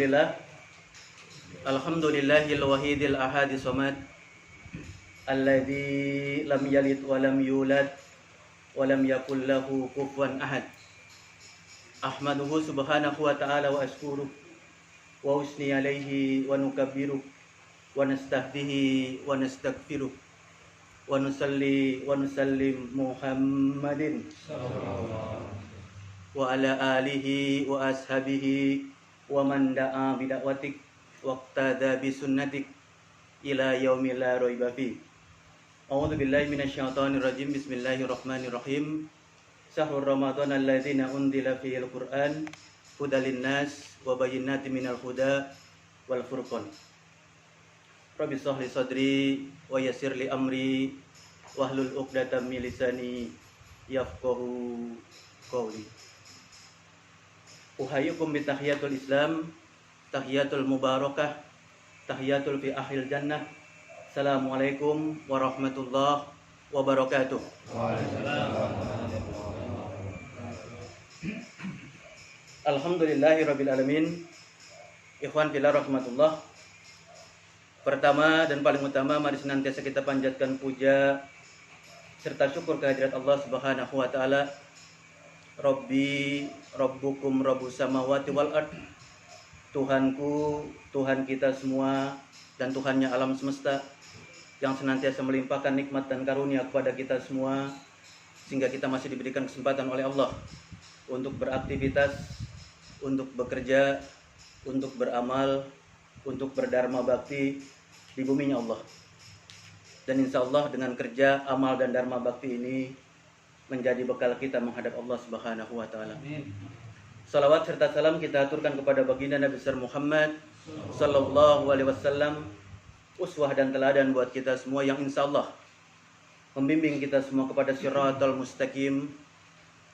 Alhamdulillah. Alhamdulillahil wahidil ahadis samad alladzi lam yalid wa lam yulad wa lam yakul lahu kufuwan ahad. Ahmaduhu subhanahu wa ta'ala wa ashkuruh wa usni alaihi wa nukabbiruh wa nastahdihi wa nastaghfiruh wa nusalli wa nusallim Muhammadin wa ala alihi wa ashabihi wa man da'a bida'watik waqtada bisunnatik ila yaumil la raiba fi. A'udzu billahi minasyaitonir rajim. Bismillahirrahmanirrahim. Syahrul Ramadan alladzina unzila fihil Qur'an hudal linnas wa bayyinatin minal huda wal furqan. Rabbi shrah li sadri wa yassir li amri wahlul 'uqdatam min lisani yafqahu qawli. Uhayyukum bi tahiyatul Islam, tahiyatul mubarakah, tahiyatul fi akhil jannah. Assalamualaikum warahmatullahi wabarakatuh. Alhamdulillahirabbil alamin. Ikhwan fillah rahmatullah. Pertama dan paling utama, mari senantiasa kita panjatkan puja serta syukur kehadirat Allah Subhanahu wa taala. Rabbi rabbukum rabbus samawati wal ard. Tuhanku, Tuhan kita semua dan Tuhannya alam semesta, yang senantiasa melimpahkan nikmat dan karunia kepada kita semua sehingga kita masih diberikan kesempatan oleh Allah untuk beraktivitas, untuk bekerja, untuk beramal, untuk berdharma bakti di buminya Allah. Dan insya Allah dengan kerja, amal, dan dharma bakti ini menjadi bekal kita menghadap Allah Subhanahu wa ta'ala. Salawat serta salam kita aturkan kepada baginda Nabi besar Muhammad sallallahu alaihi wasallam, uswah dan teladan buat kita semua yang insya Allah membimbing kita semua kepada siratal mustaqim.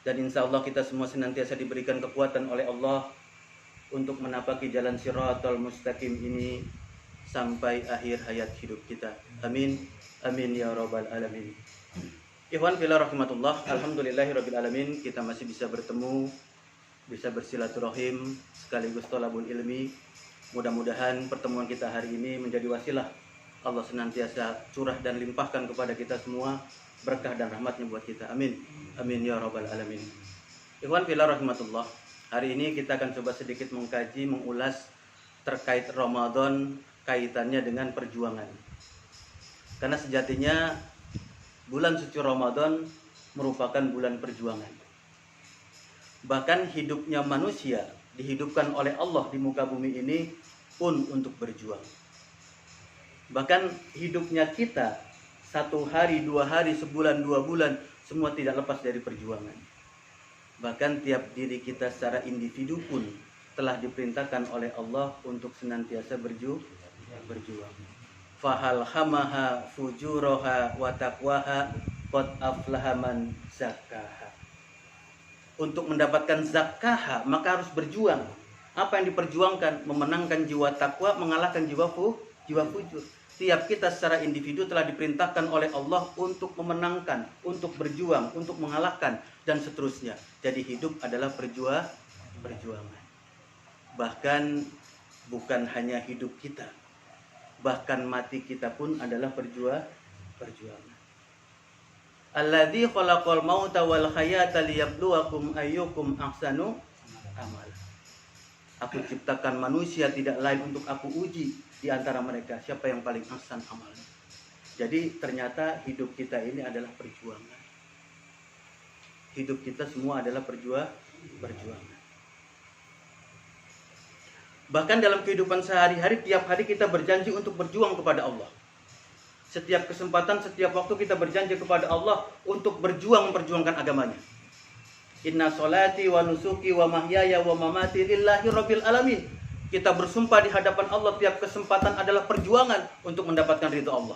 Dan insya Allah kita semua senantiasa diberikan kekuatan oleh Allah untuk menapaki jalan siratal mustaqim ini sampai akhir hayat hidup kita. Amin. Amin ya rabbal alamin. Ikhwan fillah rahmatullah. Alhamdulillahirabbil alamin, kita masih bisa bertemu, bisa bersilaturahim sekaligus thalabul ilmi. Mudah-mudahan pertemuan kita hari ini menjadi wasilah Allah senantiasa curah dan limpahkan kepada kita semua berkah dan rahmatnya buat kita. Amin. Amin ya rabbal alamin. Ikhwan fillah rahmatullah. Hari ini kita akan coba sedikit mengkaji, mengulas terkait Ramadan, kaitannya dengan perjuangan. Karena sejatinya bulan suci Ramadan merupakan bulan perjuangan. Bahkan hidupnya manusia dihidupkan oleh Allah di muka bumi ini pun untuk berjuang. Bahkan hidupnya kita 1 hari, 2 hari, sebulan, 2 bulan, semua tidak lepas dari perjuangan. Bahkan tiap diri kita secara individu pun telah diperintahkan oleh Allah untuk senantiasa berjuang. Fahal hamaha fujuraha wa taqwaha qad aflaha man zakkaha. Untuk mendapatkan zakkaha maka harus berjuang. Apa yang diperjuangkan? Memenangkan jiwa takwa, mengalahkan jiwa fujur. Tiap kita secara individu telah diperintahkan oleh Allah untuk memenangkan, untuk berjuang, untuk mengalahkan, dan seterusnya. Jadi hidup adalah perjuangan. Bahkan bukan hanya hidup kita, bahkan mati kita pun adalah perjuangan. Alladzi khalaqal mauta wal hayata liyabluwakum ayyukum ahsanu amala. Aku ciptakan manusia tidak lain untuk aku uji di antara mereka siapa yang paling ahsan amalnya. Jadi ternyata hidup kita ini adalah perjuangan. Hidup kita semua adalah perjuangan. Bahkan dalam kehidupan sehari-hari, tiap hari kita berjanji untuk berjuang kepada Allah. Setiap kesempatan, setiap waktu kita berjanji kepada Allah untuk berjuang memperjuangkan agamanya. Inna sholati wa nusuki wa mahyaya wa mamati lillahi rabbil alamin. Kita bersumpah di hadapan Allah, tiap kesempatan adalah perjuangan untuk mendapatkan ridha Allah.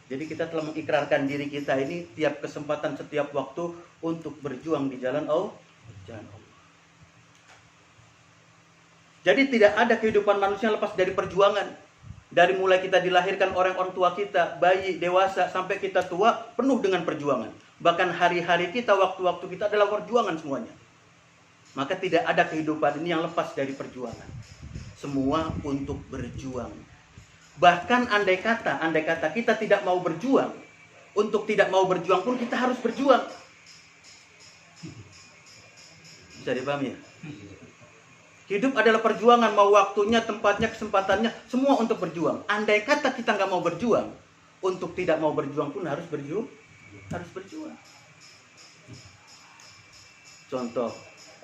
Jadi kita telah mengikrarkan diri kita ini tiap kesempatan, setiap waktu untuk berjuang di jalan Allah. Jadi tidak ada kehidupan manusia lepas dari perjuangan. Dari mulai kita dilahirkan orang tua kita, bayi, dewasa, sampai kita tua, penuh dengan perjuangan. Bahkan hari-hari kita, waktu-waktu kita adalah perjuangan semuanya. Maka tidak ada kehidupan ini yang lepas dari perjuangan. Semua untuk berjuang. Bahkan andai kata kita tidak mau berjuang, untuk tidak mau berjuang pun kita harus berjuang. Bisa dipahami ya? Hidup adalah perjuangan, mau waktunya, tempatnya, kesempatannya, semua untuk berjuang. Andai kata kita nggak mau berjuang, untuk tidak mau berjuang pun harus berjuang. Contoh,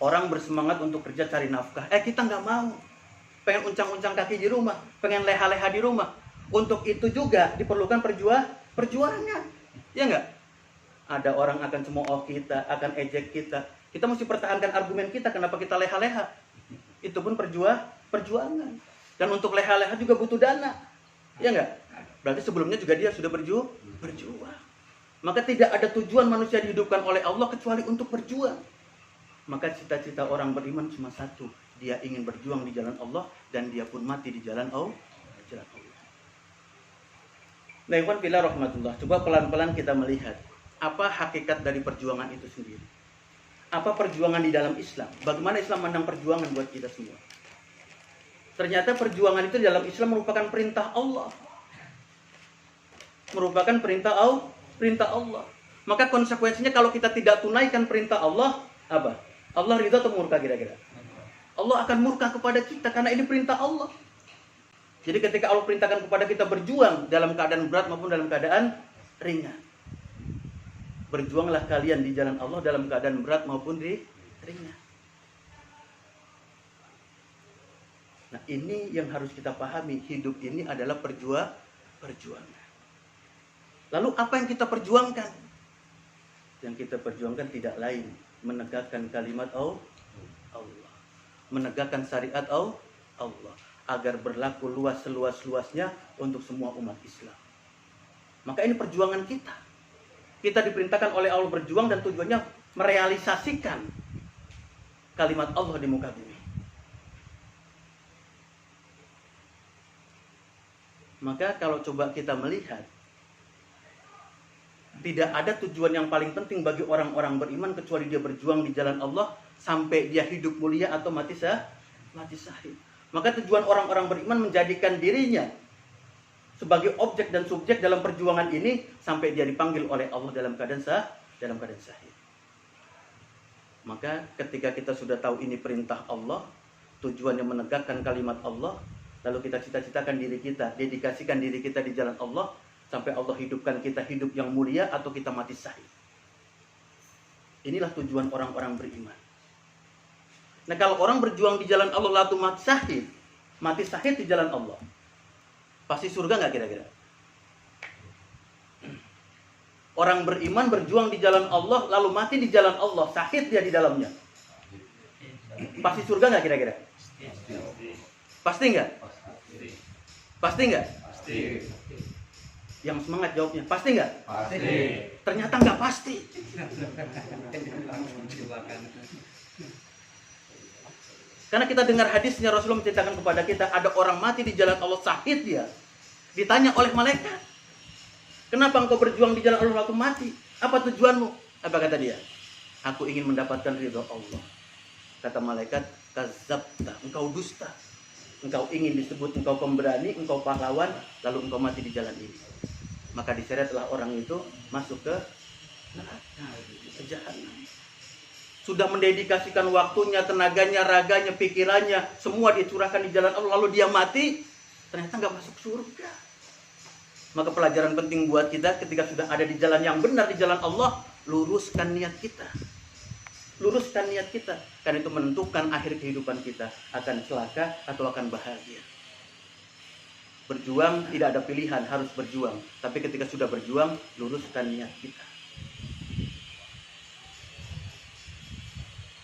orang bersemangat untuk kerja cari nafkah. Kita nggak mau. Pengen uncang-uncang kaki di rumah, pengen leha-leha di rumah. Untuk itu juga diperlukan perjuangan. Ya nggak? Ada orang akan cemooh kita, akan ejek kita. Kita mesti pertahankan argumen kita, kenapa kita leha-leha. Itu pun perjuangan. Dan untuk leha-leha juga butuh dana. Ya nggak? Berarti sebelumnya juga dia sudah berjuang. Maka tidak ada tujuan manusia dihidupkan oleh Allah kecuali untuk berjuang. Maka cita-cita orang beriman cuma satu. Dia ingin berjuang di jalan Allah dan dia pun mati di jalan Allah. Nah, ikhwan fillah rahmatullah. Coba pelan-pelan kita melihat apa hakikat dari perjuangan itu sendiri. Apa perjuangan di dalam Islam? Bagaimana Islam memandang perjuangan buat kita semua? Ternyata perjuangan itu dalam Islam merupakan perintah Allah. Merupakan perintah Allah. Maka konsekuensinya kalau kita tidak tunaikan perintah Allah, apa? Allah ridha atau murka kira-kira? Allah akan murka kepada kita karena ini perintah Allah. Jadi ketika Allah perintahkan kepada kita berjuang dalam keadaan berat maupun dalam keadaan ringan. Berjuanglah kalian di jalan Allah dalam keadaan berat maupun di ringan. Nah, ini yang harus kita pahami. Hidup ini adalah perjuangan. Lalu apa yang kita perjuangkan? Yang kita perjuangkan tidak lain, menegakkan kalimat Allah, menegakkan syariat Allah, agar berlaku luas seluas-luasnya untuk semua umat Islam. Maka ini perjuangan kita. Kita diperintahkan oleh Allah berjuang dan tujuannya merealisasikan kalimat Allah di muka bumi. Maka kalau coba kita melihat, tidak ada tujuan yang paling penting bagi orang-orang beriman kecuali dia berjuang di jalan Allah sampai dia hidup mulia atau mati syahid. Maka tujuan orang-orang beriman menjadikan dirinya sebagai objek dan subjek dalam perjuangan ini sampai dia dipanggil oleh Allah dalam keadaan syahid. Maka ketika kita sudah tahu ini perintah Allah, tujuannya menegakkan kalimat Allah, lalu kita cita-citakan diri kita, dedikasikan diri kita di jalan Allah sampai Allah hidupkan kita hidup yang mulia atau kita mati syahid. Inilah tujuan orang-orang beriman. Nah, kalau orang berjuang di jalan Allah lalu mati syahid di jalan Allah, pasti surga nggak kira-kira? Orang beriman berjuang di jalan Allah lalu mati di jalan Allah, syahid dia di dalamnya, pasti surga nggak kira-kira? Pasti nggak? Pasti nggak? Yang semangat jawabnya, pasti nggak? Pasti. Ternyata nggak pasti. Karena kita dengar hadisnya Rasulullah menceritakan kepada kita, ada orang mati di jalan Allah syahid dia. Ditanya oleh malaikat, kenapa engkau berjuang di jalan Allah lalu mati? Apa tujuanmu? Apa kata dia? Aku ingin mendapatkan ridha Allah. Kata malaikat, kadzabta, engkau dusta. Engkau ingin disebut engkau pemberani, engkau pahlawan, lalu engkau mati di jalan ini. Maka diseretlah orang itu masuk ke neraka, ke jahanam. Sudah mendedikasikan waktunya, tenaganya, raganya, pikirannya, semua dia curahkan di jalan Allah, lalu dia mati, ternyata nggak masuk surga. Maka pelajaran penting buat kita ketika sudah ada di jalan yang benar, di jalan Allah, luruskan niat kita. Luruskan niat kita, karena itu menentukan akhir kehidupan kita, akan celaka atau akan bahagia. Berjuang tidak ada pilihan, harus berjuang. Tapi ketika sudah berjuang, luruskan niat kita.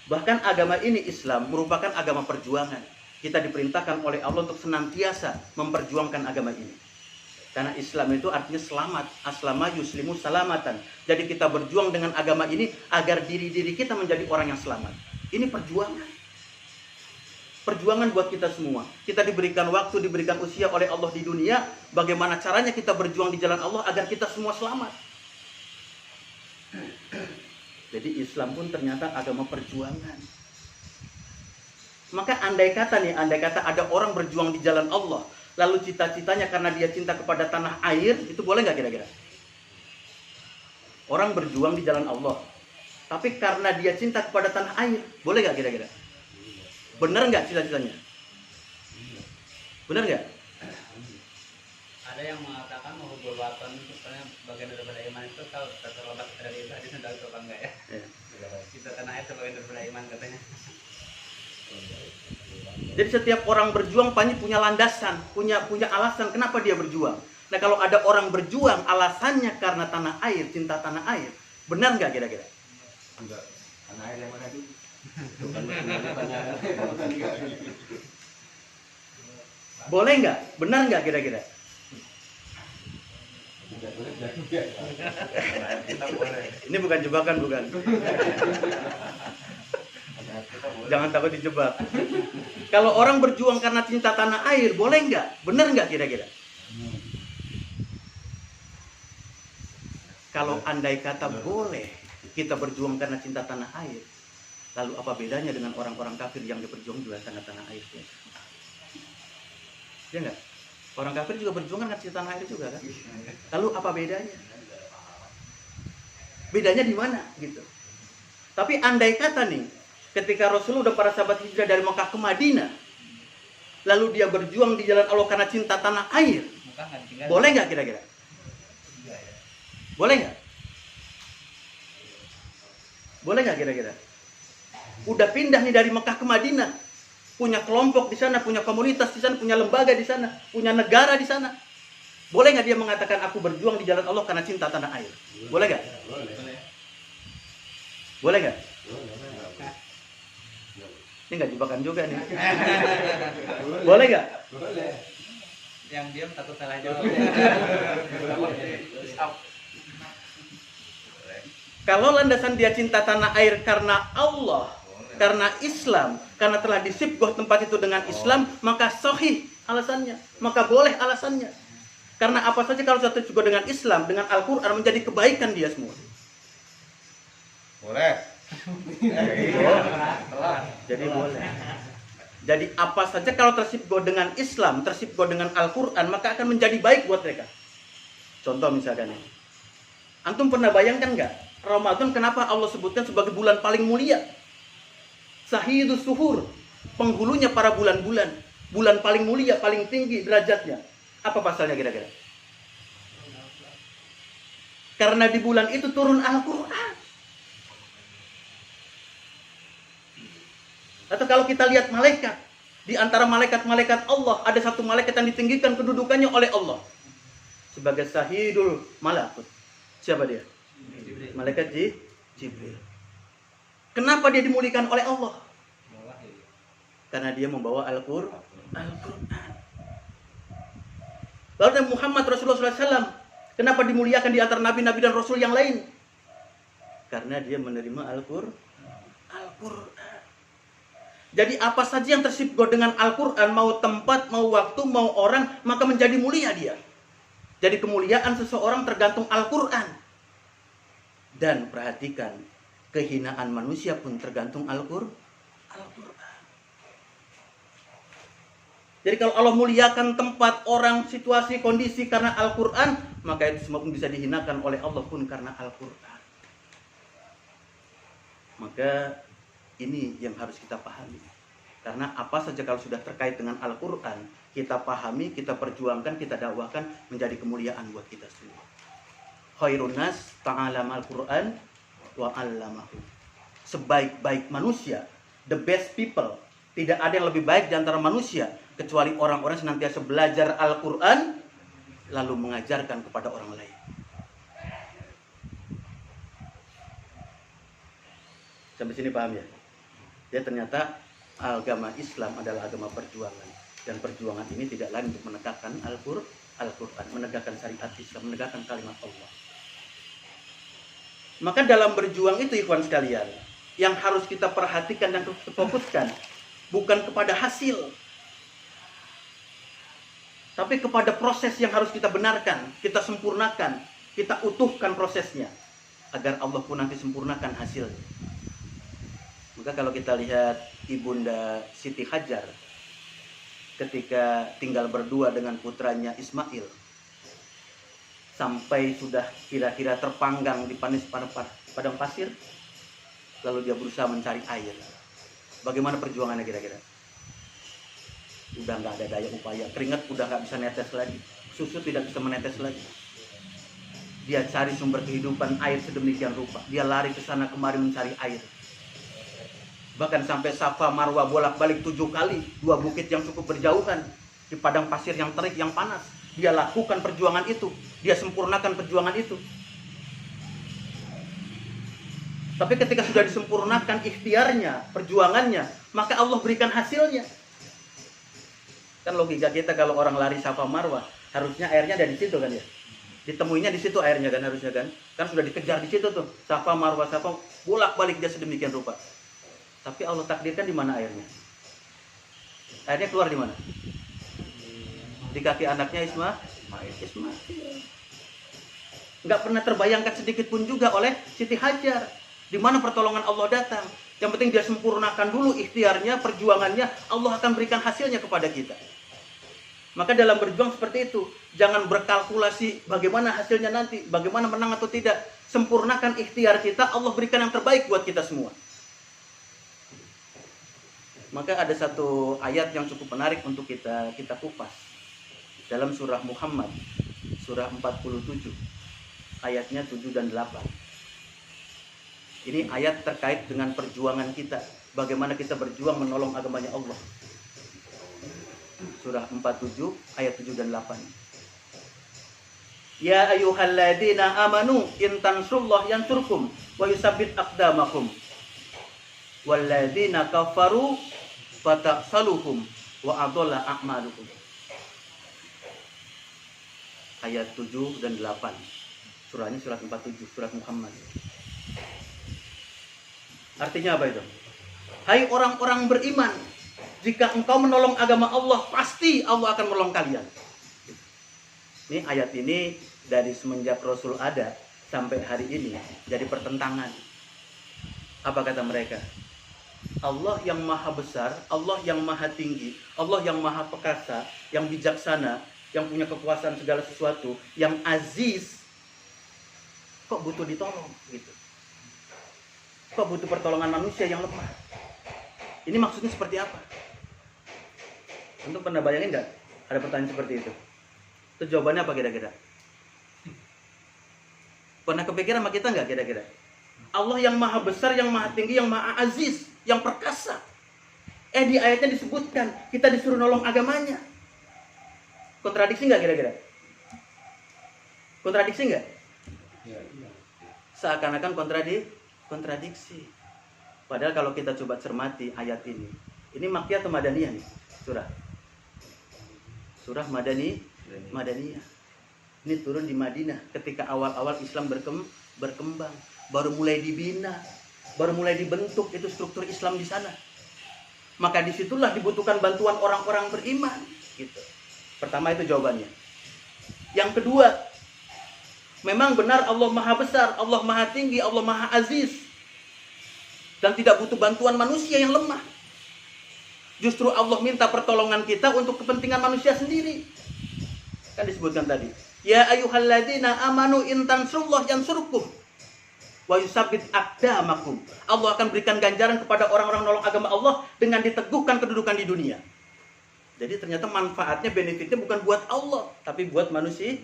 Bahkan agama ini, Islam, merupakan agama perjuangan. Kita diperintahkan oleh Allah untuk senantiasa memperjuangkan agama ini. Karena Islam itu artinya selamat. Aslama yuslimu salamatan. Jadi kita berjuang dengan agama ini agar diri-diri kita menjadi orang yang selamat. Ini perjuangan. Perjuangan buat kita semua. Kita diberikan waktu, diberikan usia oleh Allah di dunia. Bagaimana caranya kita berjuang di jalan Allah agar kita semua selamat. Jadi Islam pun ternyata agama perjuangan. Maka andai kata ada orang berjuang di jalan Allah, lalu cita-citanya karena dia cinta kepada tanah air, itu boleh nggak kira-kira? Orang berjuang di jalan Allah, tapi karena dia cinta kepada tanah air, boleh nggak kira-kira? Benar nggak cita-citanya? Benar nggak? Ada yang mengatakan mau berwatan itu karena bagian daripada iman itu kalau terlepas dari itu hadisnya tahu apa enggak ya? Kita tanah air sebagian daripada iman katanya. Jadi setiap orang berjuang pasti punya landasan, punya alasan kenapa dia berjuang. Nah kalau ada orang berjuang alasannya karena tanah air, cinta tanah air, benar nggak kira-kira? Enggak. Tanah air yang mana dulu? Boleh nggak? Benar nggak kira-kira? Ini bukan jebakan, bukan. Jangan takut dijebak. Kalau orang berjuang karena cinta tanah air, boleh nggak? Benar nggak kira-kira? Kalau andai kata boleh kita berjuang karena cinta tanah air, lalu apa bedanya dengan orang-orang kafir yang berjuang juga karena tanah air? Ya nggak? Orang kafir juga berjuang karena cinta tanah air juga kan? Lalu apa bedanya? Bedanya di mana gitu? Tapi andai kata nih, ketika Rasulullah dan para sahabat hijrah dari Mekah ke Madinah, lalu dia berjuang di jalan Allah karena cinta tanah air, boleh nggak kira-kira? Boleh nggak? Boleh nggak kira-kira? Udah pindah nih dari Mekah ke Madinah, punya kelompok di sana, punya komunitas di sana, punya lembaga di sana, punya negara di sana. Boleh nggak dia mengatakan aku berjuang di jalan Allah karena cinta tanah air? Boleh nggak? Boleh nggak? Ini nggak jebakan juga nih. Boleh nggak? Boleh. Yang diam takut salah jawab. Kalau landasan dia cinta tanah air karena Allah, karena Islam, karena telah disibgoh tempat itu dengan Islam, maka sahih alasannya, maka boleh alasannya. Karena apa saja kalau satu juga dengan Islam, dengan Al-Quran menjadi kebaikan dia semua. Boleh. Jadi boleh. Jadi apa saja kalau tersibgoh dengan Islam, tersibgoh dengan Al-Quran, maka akan menjadi baik buat mereka. Contoh misalkan ini. Antum pernah bayangkan nggak? Ramadan kenapa Allah sebutkan sebagai bulan paling mulia? Sahidus suhur, penghulunya para bulan-bulan, bulan paling mulia, paling tinggi derajatnya. Apa pasalnya kira-kira? Karena di bulan itu turun Al-Quran. Atau kalau kita lihat malaikat, di antara malaikat-malaikat Allah ada satu malaikat yang ditinggikan kedudukannya oleh Allah sebagai Sahidul Malakut. Siapa dia? Malaikat Jibril. Kenapa dia dimuliakan oleh Allah? Karena dia membawa Al-Quran. Lalu Nabi Muhammad Rasulullah SAW, kenapa dimuliakan di antara nabi-nabi dan rasul yang lain? Karena dia menerima Al-Quran. Jadi apa saja yang tersibgoh dengan Al-Quran, mau tempat, mau waktu, mau orang, maka menjadi mulia dia. Jadi kemuliaan seseorang tergantung Al-Quran. Dan perhatikan, kehinaan manusia pun tergantung Al-Quran. Jadi kalau Allah muliakan tempat, orang, situasi, kondisi karena Al-Quran, maka itu semua pun bisa dihinakan oleh Allah pun karena Al-Quran. Maka ini yang harus kita pahami. Karena apa saja kalau sudah terkait dengan Al-Quran, kita pahami, kita perjuangkan, kita dakwahkan, menjadi kemuliaan buat kita semua. Khairun nas ta'alam Al-Quran wa 'allamahu. Sebaik-baik manusia, the best people, tidak ada yang lebih baik di antara manusia kecuali orang-orang senantiasa belajar Al-Quran lalu mengajarkan kepada orang lain. Sampai sini paham ya? Ya ternyata agama Islam adalah agama perjuangan. Dan perjuangan ini tidak lain untuk menegakkan Al-Quran, menegakkan syariat Islam, menegakkan kalimat Allah. Maka dalam berjuang itu ikhwan sekalian, yang harus kita perhatikan dan kita fokuskan bukan kepada hasil, tapi kepada proses yang harus kita benarkan, kita sempurnakan, kita utuhkan prosesnya, agar Allah pun nanti sempurnakan hasilnya. Maka kalau kita lihat Ibunda Siti Hajar ketika tinggal berdua dengan putranya Ismail, sampai sudah kira-kira terpanggang di padang pasir, lalu dia berusaha mencari air. Bagaimana perjuangannya kira-kira? Udah nggak ada daya upaya, keringat udah nggak bisa netes lagi, susu tidak bisa menetes lagi. Dia cari sumber kehidupan air sedemikian rupa, dia lari ke sana kemari mencari air. Bahkan sampai Safa Marwa bolak-balik 7 kali, 2 bukit yang cukup berjauhan, di padang pasir yang terik, yang panas. Dia lakukan perjuangan itu, dia sempurnakan perjuangan itu. Tapi ketika sudah disempurnakan ikhtiarnya, perjuangannya, maka Allah berikan hasilnya. Kan logika kita kalau orang lari Safa Marwa, harusnya airnya ada di situ kan ya. Ditemuinya di situ airnya kan harusnya kan. Kan sudah dikejar di situ tuh. Safa Marwa, Safa, bolak-balik dia sedemikian rupa. Tapi Allah takdirkan di mana airnya? Airnya keluar di mana? Di kaki anaknya Ismail. Nggak pernah terbayangkan sedikit pun juga oleh Siti Hajar di mana pertolongan Allah datang. Yang penting dia sempurnakan dulu ikhtiarnya, perjuangannya, Allah akan berikan hasilnya kepada kita. Maka dalam berjuang seperti itu, jangan berkalkulasi bagaimana hasilnya nanti, bagaimana menang atau tidak. Sempurnakan ikhtiar kita, Allah berikan yang terbaik buat kita semua. Maka ada satu ayat yang cukup menarik untuk kita kupas. Dalam surah Muhammad, surah 47, ayatnya 7 dan 8. Ini ayat terkait dengan perjuangan kita. Bagaimana kita berjuang menolong agamanya Allah. Surah 47, ayat 7 dan 8. Ya ayyuhalladzina amanu in tansurullah yansurkum wa yusabbit aqdamakum. Walladzina kafaru fata'saluhum wa adalla a'malukum. Ayat 7 dan 8. Surahnya surat 47, surat Muhammad. Artinya apa itu? Hai orang-orang beriman, jika engkau menolong agama Allah, pasti Allah akan menolong kalian. Ini ayat ini dari semenjak Rasul ada sampai hari ini jadi pertentangan. Apa kata mereka? Allah yang maha besar, Allah yang maha tinggi, Allah yang maha perkasa, yang bijaksana, yang punya kekuasaan segala sesuatu, yang aziz, kok butuh ditolong gitu? Kok butuh pertolongan manusia yang lemah? Ini maksudnya seperti apa? Untuk pernah bayangin nggak ada pertanyaan seperti itu? Itu jawabannya apa kira-kira? Pernah kepikiran sama kita nggak kira-kira? Allah yang maha besar, yang maha tinggi, yang maha aziz, yang perkasa. Di ayatnya disebutkan kita disuruh nolong agamanya. Kontradiksi nggak kira-kira? Kontradiksi nggak? Seakan-akan kontradiksi. Padahal kalau kita coba cermati ayat ini Makkiyah atau Madaniyah nih? Surah Madaniyah. Ini turun di Madinah ketika awal-awal Islam berkembang, baru mulai dibina, baru mulai dibentuk itu struktur Islam di sana. Maka disitulah dibutuhkan bantuan orang-orang beriman. Gitu. Pertama itu jawabannya. Yang kedua, memang benar Allah maha besar, Allah maha tinggi, Allah maha aziz, dan tidak butuh bantuan manusia yang lemah. Justru Allah minta pertolongan kita untuk kepentingan manusia sendiri. Kan disebutkan tadi, ya ayyuhalladzina amanu in tansurullah yansurkum wa yusabbit aqdamakum. Allah akan berikan ganjaran kepada orang-orang nolong agama Allah dengan diteguhkan kedudukan di dunia. Jadi ternyata manfaatnya, benefitnya bukan buat Allah, tapi buat manusia.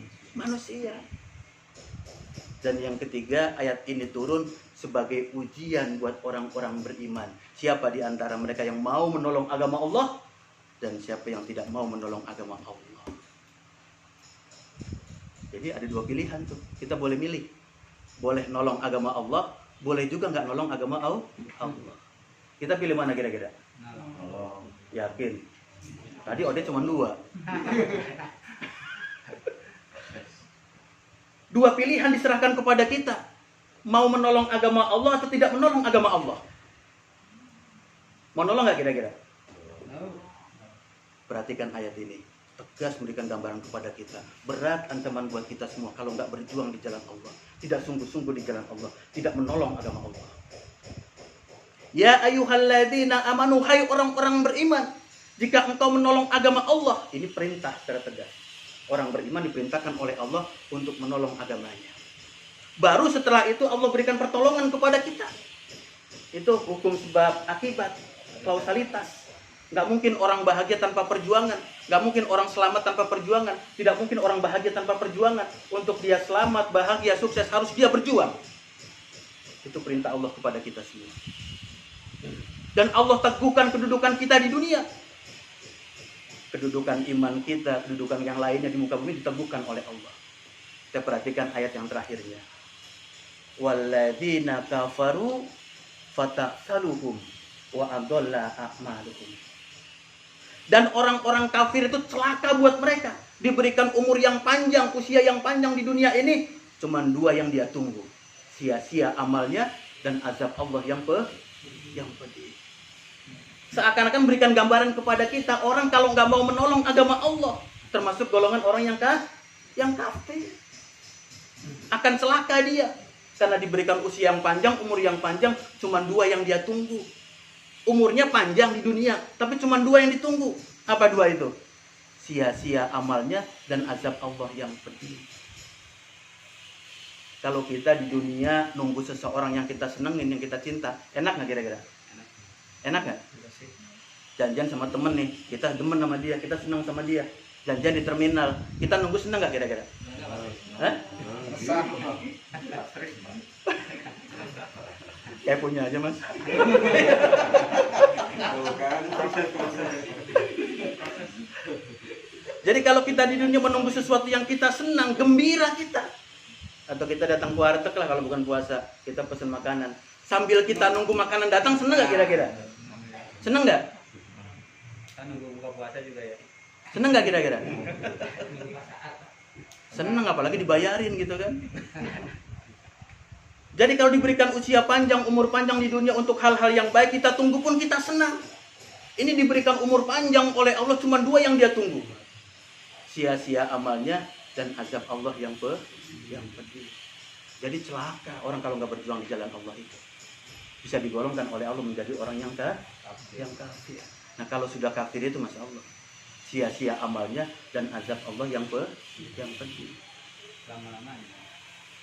Dan yang ketiga, ayat ini turun sebagai ujian buat orang-orang beriman. Siapa di antara mereka yang mau menolong agama Allah dan siapa yang tidak mau menolong agama Allah. Jadi ada dua pilihan tuh. Kita boleh milih. Boleh nolong agama Allah, boleh juga nggak nolong agama Allah. Kita pilih mana kira-kira? Allah. Yakin? Tadi Ode cuma 2. Dua pilihan diserahkan kepada kita. Mau menolong agama Allah atau tidak menolong agama Allah? Mau nolong nggak kira-kira? Perhatikan ayat ini. Tegas memberikan gambaran kepada kita. Berat ancaman buat kita semua kalau nggak berjuang di jalan Allah. Tidak sungguh-sungguh di jalan Allah. Tidak menolong agama Allah. Ya ayyuhalladzina amanu, hai orang-orang beriman, jika engkau menolong agama Allah, ini perintah secara tegas. Orang beriman diperintahkan oleh Allah untuk menolong agamanya. Baru setelah itu Allah berikan pertolongan kepada kita. Itu hukum sebab akibat, kausalitas. Nggak mungkin orang bahagia tanpa perjuangan. Nggak mungkin orang selamat tanpa perjuangan. Tidak mungkin orang bahagia tanpa perjuangan. Untuk dia selamat, bahagia, sukses, harus dia berjuang. Itu perintah Allah kepada kita semua. Dan Allah teguhkan kedudukan kita di dunia. Kedudukan iman kita, kedudukan yang lainnya di muka bumi diteguhkan oleh Allah. Kita perhatikan ayat yang terakhirnya. Walladzina kafaru fata'saluhum wa adalla a'maluhum. Dan orang-orang kafir itu celaka buat mereka. Diberikan umur yang panjang, usia yang panjang di dunia ini, cuman 2 yang dia tunggu. Sia-sia amalnya dan azab Allah yang pedih. Seakan-akan berikan gambaran kepada kita, orang kalau nggak mau menolong agama Allah, termasuk golongan orang yang kafir, akan celaka dia. Karena diberikan usia yang panjang, umur yang panjang, cuma 2 yang dia tunggu. Umurnya panjang di dunia, tapi cuma 2 yang ditunggu. Apa 2 itu? Sia-sia amalnya dan azab Allah yang pedih. Kalau kita di dunia nunggu seseorang yang kita senengin, yang kita cinta, enak nggak kira-kira? Enak nggak? Janjian sama temen nih, kita demen sama dia, kita senang sama dia. Janjian di terminal, kita nunggu senang nggak kira-kira? Hah? Kayak punya aja mas. Jadi kalau kita di dunia menunggu sesuatu yang kita senang, gembira kita. Atau kita datang ke warteg lah kalau bukan puasa, kita pesan makanan. Sambil kita nunggu makanan datang, senang nggak kira-kira? Senang nggak? Kita nunggu buka puasa juga ya. Senang nggak kira-kira? Senang, apalagi dibayarin gitu kan. Jadi kalau diberikan usia panjang, umur panjang di dunia untuk hal-hal yang baik, kita tunggu pun kita senang. Ini diberikan umur panjang oleh Allah, cuma 2 yang dia tunggu. Sia-sia amalnya dan azab Allah yang pedih. Jadi celaka orang kalau nggak berjuang di jalan Allah itu. Bisa digolongkan oleh Allah menjadi orang yang kafir. Nah kalau sudah kafir itu masya Allah, sia-sia amalnya dan azab Allah yang pedih. Lama-lamanya.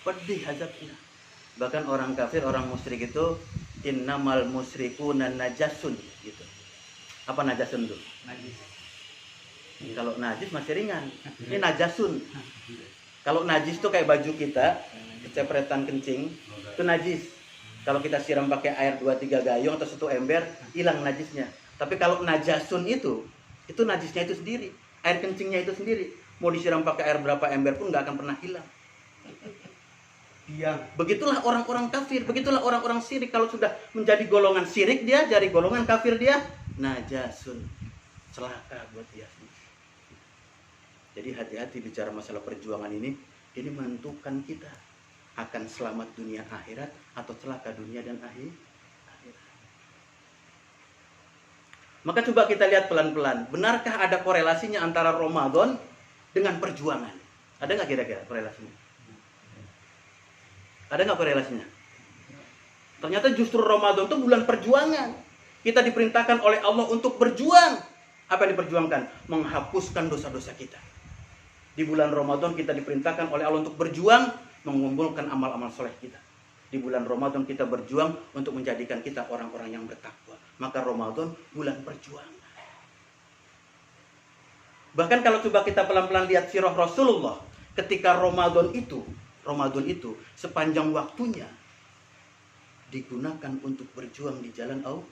Pedih azabnya. Bahkan orang kafir, orang musyrik itu innamal musyrikuna najasun gitu. Apa najasun itu? Najis. Kalau najis masih ringan. Ini najasun. Kalau najis itu kayak baju kita, kecepretan kencing, itu najis. Kalau kita siram pakai air 2-3 gayung atau 1 ember, hilang najisnya. Tapi kalau najasun itu najisnya itu sendiri. Air kencingnya itu sendiri. Mau disiram pakai air berapa ember pun nggak akan pernah hilang. Begitulah orang-orang kafir, begitulah orang-orang syirik. Kalau sudah menjadi golongan syirik dia, dari golongan kafir dia, najasun, celaka buat dia. Jadi hati-hati bicara masalah perjuangan ini menentukan kita akan selamat dunia akhirat atau celaka dunia dan akhirat. Maka coba kita lihat pelan-pelan, benarkah ada korelasinya antara Ramadan dengan perjuangan? Ada nggak kira-kira korelasinya? Ada nggak korelasinya? Ternyata justru Ramadan itu bulan perjuangan. Kita diperintahkan oleh Allah untuk berjuang. Apa yang diperjuangkan? Menghapuskan dosa-dosa kita. Di bulan Ramadan kita diperintahkan oleh Allah untuk berjuang, mengumpulkan amal-amal soleh kita. Di bulan Ramadan kita berjuang untuk menjadikan kita orang-orang yang bertakwa. Maka Ramadan bulan perjuangan. Bahkan kalau coba kita pelan-pelan lihat sirah Rasulullah, ketika Ramadan itu sepanjang waktunya digunakan untuk berjuang di jalan Allah.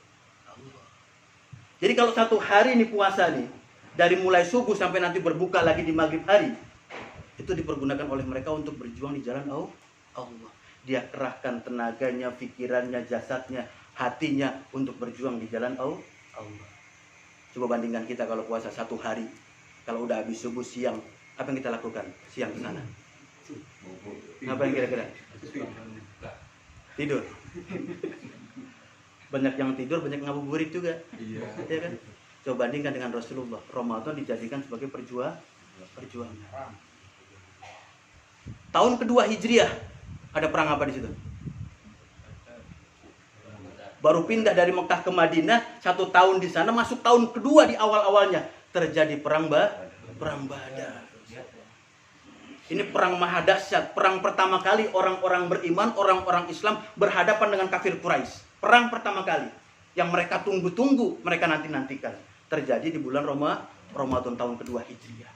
Jadi kalau 1 hari ini puasa nih, dari mulai subuh sampai nanti berbuka lagi di maghrib hari, itu dipergunakan oleh mereka untuk berjuang di jalan Allah. Dia kerahkan tenaganya, pikirannya, jasadnya, hatinya untuk berjuang di jalan Allah. Coba bandingkan kita kalau puasa 1 hari, kalau udah habis subuh siang, apa yang kita lakukan siang di sana? Apa yang kira-kira? Tidur. Banyak yang tidur, banyak ngabuburit juga. Iya kan? Coba bandingkan dengan Rasulullah. Ramadan dijadikan sebagai perjuangan. Tahun kedua Hijriah ada perang apa di situ? Baru pindah dari Mekah ke Madinah, 1 tahun di sana, masuk tahun kedua di awal-awalnya terjadi perang Badar. Ini perang maha dahsyat, perang pertama kali orang-orang beriman, orang-orang Islam berhadapan dengan kafir Quraisy. Perang pertama kali yang mereka tunggu-tunggu, mereka nanti-nantikan. Terjadi di bulan Ramadan tahun kedua Hijriah.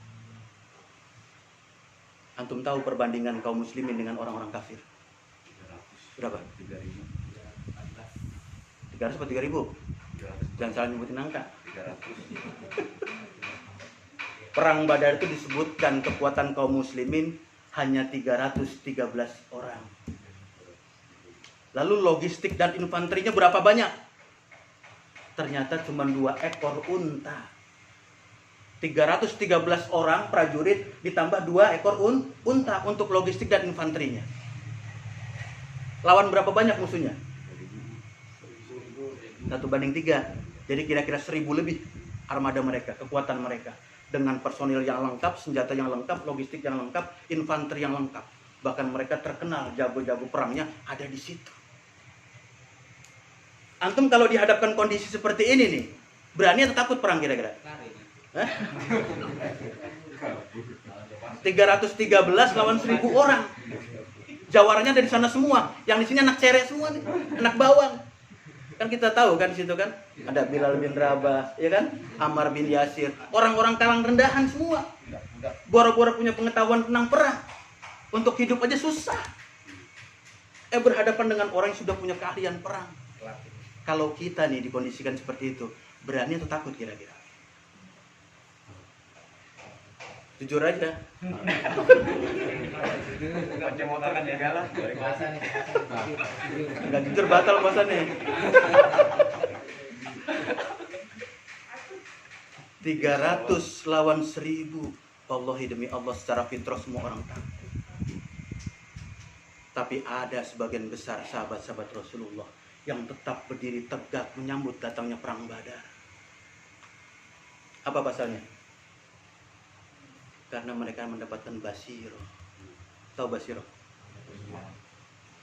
Antum tahu perbandingan kaum muslimin dengan orang-orang kafir? Berapa? 300 atau 3000? Jangan salah nyebutin angka. Perang Badar itu disebutkan kekuatan kaum muslimin hanya 313 orang. Lalu logistik dan infanterinya berapa banyak? Ternyata cuma 2 ekor unta. 313 orang prajurit ditambah 2 ekor unta untuk logistik dan infanterinya. Lawan berapa banyak musuhnya? 1:3. Jadi kira-kira 1000 lebih armada mereka, kekuatan mereka. Dengan personil yang lengkap, senjata yang lengkap, logistik yang lengkap, infanteri yang lengkap. Bahkan mereka terkenal jago-jago perangnya ada di situ. Antum kalau dihadapkan kondisi seperti ini nih, berani atau takut perang kira-kira? 313 lawan 1000 orang. Jawarannya ada di sana semua. Yang di sini anak cerek semua nih, anak bawang. Kan kita tahu kan di situ kan ada Bilal bin Rabah, ya kan? Ammar bin Yasir, orang-orang kalang rendahan semua. Boro-boro punya pengetahuan tentang perang. Untuk hidup aja susah. Berhadapan dengan orang yang sudah punya keahlian perang. Kalau kita nih dikondisikan seperti itu, berani atau takut kira-kira? Jujur aja. Enggak jujur batal puasanya. 300 lawan 1000. Wallahi demi Allah secara fitrah semua orang takut. Tapi ada sebagian besar sahabat-sahabat Rasulullah yang tetap berdiri tegak menyambut datangnya perang Badar. Apa pasalnya? Karena mereka mendapatkan basiroh. Tahu basiroh?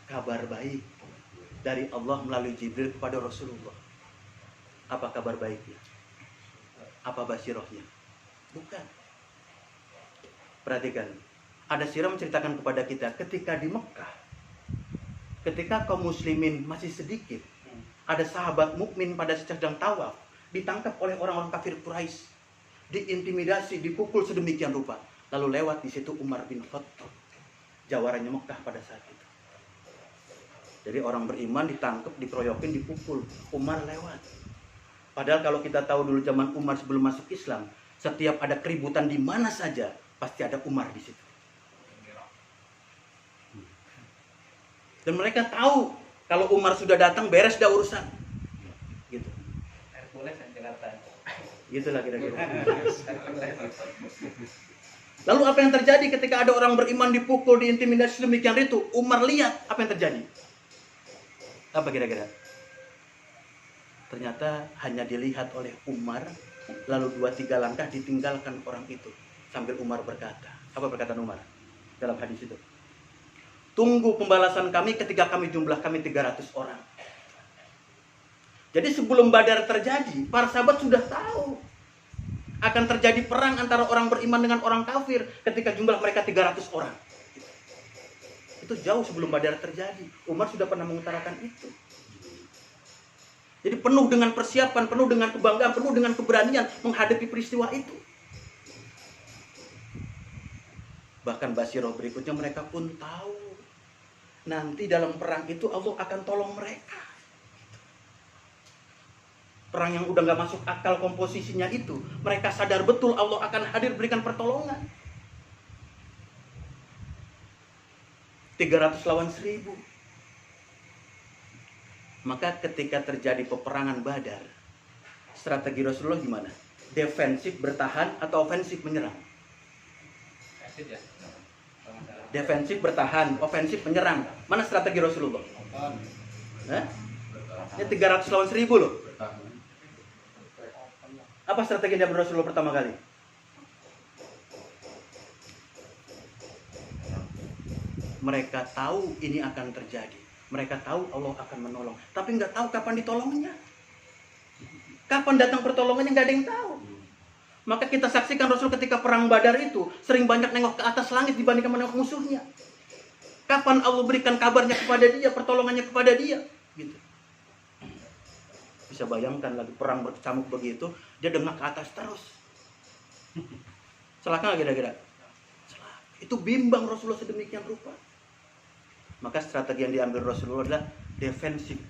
Kabar baik dari Allah melalui Jibril kepada Rasulullah. Apa kabar baiknya? Apa basirohnya? Bukan. Perhatikan. Ada sirah menceritakan kepada kita ketika di Mekah, ketika kaum muslimin masih sedikit, ada sahabat mukmin pada sedang tawaf ditangkap oleh orang-orang kafir Quraisy, diintimidasi, dipukul sedemikian rupa. Lalu lewat di situ Umar bin Khattab, jawarannya Mekah pada saat itu. Jadi orang beriman ditangkap, dikeroyokin, dipukul. Umar lewat. Padahal kalau kita tahu dulu zaman Umar sebelum masuk Islam, setiap ada keributan di mana saja pasti ada Umar di situ. Dan mereka tahu kalau Umar sudah datang beres dah urusan. Gitu. Gitulah kira-kira. Lalu apa yang terjadi ketika ada orang beriman dipukul, diintimidasi sedemikian itu? Umar lihat apa yang terjadi. Apa kira-kira? Ternyata hanya dilihat oleh Umar, lalu 2-3 langkah ditinggalkan orang itu. Sambil Umar berkata, apa perkataan Umar dalam hadis itu? Tunggu pembalasan kami ketika jumlah kami 300 orang. Jadi sebelum Badar terjadi, para sahabat sudah tahu akan terjadi perang antara orang beriman dengan orang kafir ketika jumlah mereka 300 orang. Itu jauh sebelum Badar terjadi. Umar sudah pernah mengutarakan itu. Jadi penuh dengan persiapan, penuh dengan kebanggaan, penuh dengan keberanian menghadapi peristiwa itu. Bahkan basiroh berikutnya mereka pun tahu nanti dalam perang itu Allah akan tolong mereka. Perang yang udah gak masuk akal komposisinya itu, mereka sadar betul Allah akan hadir berikan pertolongan. 300 lawan 1000. Maka ketika terjadi peperangan Badar, strategi Rasulullah gimana? Defensif bertahan atau ofensif menyerang? Defensif bertahan, ofensif menyerang. Mana strategi Rasulullah? Ini 300 lawan 1000 loh. Apa strategi Nabi Rasulullah pertama kali? Mereka tahu ini akan terjadi. Mereka tahu Allah akan menolong, tapi nggak tahu kapan ditolongnya. Kapan datang pertolongannya nggak ada yang tahu. Maka kita saksikan Rasul ketika perang Badar itu sering banyak nengok ke atas langit dibandingkan menengok musuhnya. Kapan Allah berikan kabarnya kepada dia, pertolongannya kepada dia, gitu. Bisa bayangkan lagi perang berkecamuk begitu, dia dengak ke atas terus. Celaka nggak kira-kira? Celaka. Itu bimbang Rasulullah sedemikian rupa. Maka strategi yang diambil Rasulullah adalah defensif.